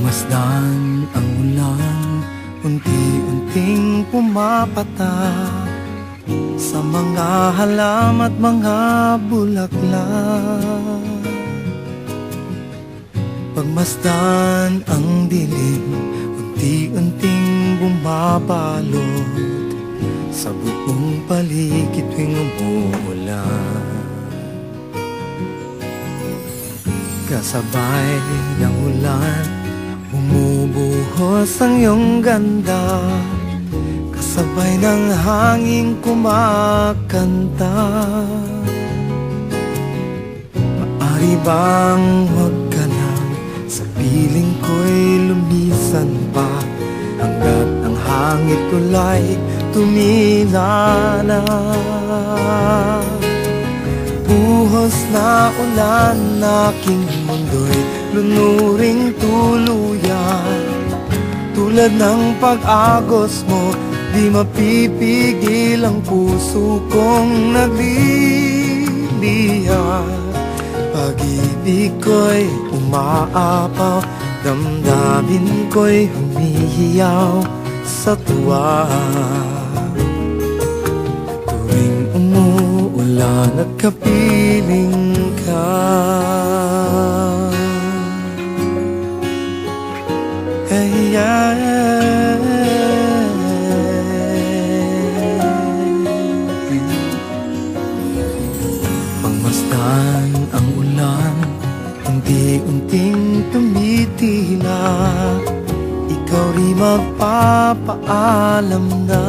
Pagmasdan ang ulan, unti-unting pumapatak sa mga halam at mga bulaklak. Pagmasdan ang dilim, unti-unting bumabalot sa buong paligid tuwing umuulan. Kasabay ng ulan, bumubuhos ang iyong ganda, kasabay ng hangin kumakanta. Maari bang huwag ka lang sa piling ko'y lumisan pa, hanggat ang hangit kulay tumila na. Buhos na ulan, aking mundo'y lunuring tuluyan. Tulad ng pag-agos mo, di mapipigil ang puso kong naglilihan. Pag-ibig ko'y umaapaw, damdamin ko'y humihiyaw sa tuwa. Tuwing umuulan at kapiling ka, pagmasdan ang ulan, unti-unting tumitila, ikaw rin magpapaalam na.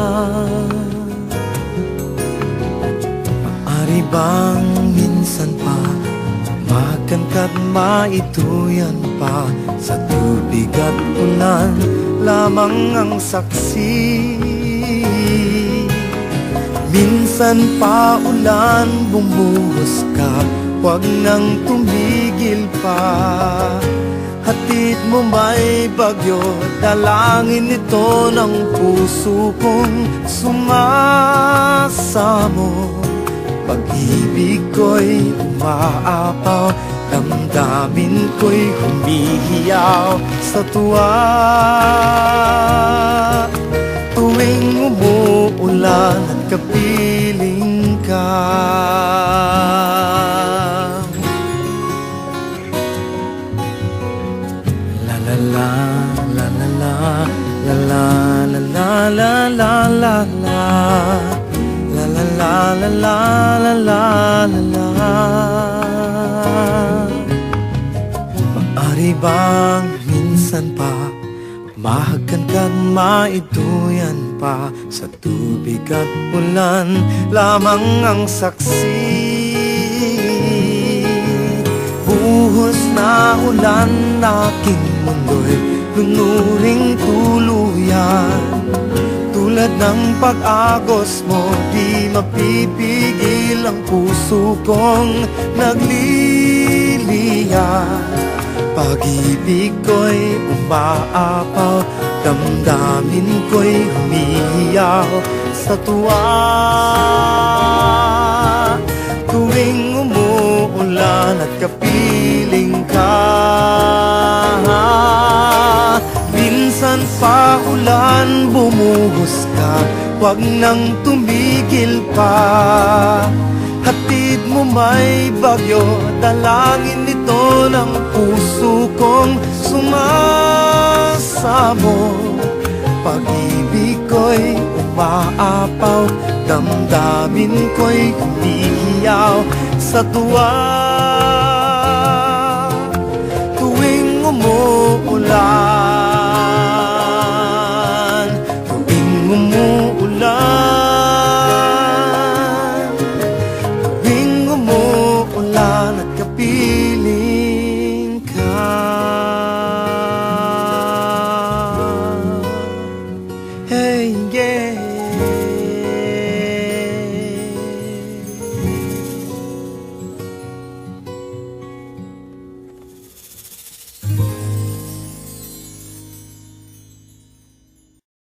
Maaari bang minsan pa magkanta't maituyan pa, sa tubig at ulan lamang ang saksi. Minsan pa ulan, bumuhos ka, huwag nang tumigil pa. Hatid mo may bagyo, dalangin ito ng puso kong sumasamo. Pag-ibig ko'y umaapaw, damdamin ko'y humihiyaw sa tuwa. Tuwing umuulan at kapiling ka, la la la la la la la la la la la la, la la la la la la la la. Maaari bang minsan pa mahagkan ka't maituyan pa, sa tubig at ulan lamang ang saksi. Buhos na ulan, aking mundo'y lunuring tuluyan. Tulad ng pag-agos mo, di mapipigil ang puso kong naglilihan. Pag-ibig ko'y umaapaw, damdamin ko'y humihiyaw sa tuwa. Tuwing umuulan at kapiling ka, minsan pa ulan, bumuhos ka, huwag nang tumigil pa. Hatid mo may bagyo, dalangin ito ng puso kong sumasamo. Pag-ibig ko'y umaapaw, damdamin ko'y humihiyaw sa tuwa.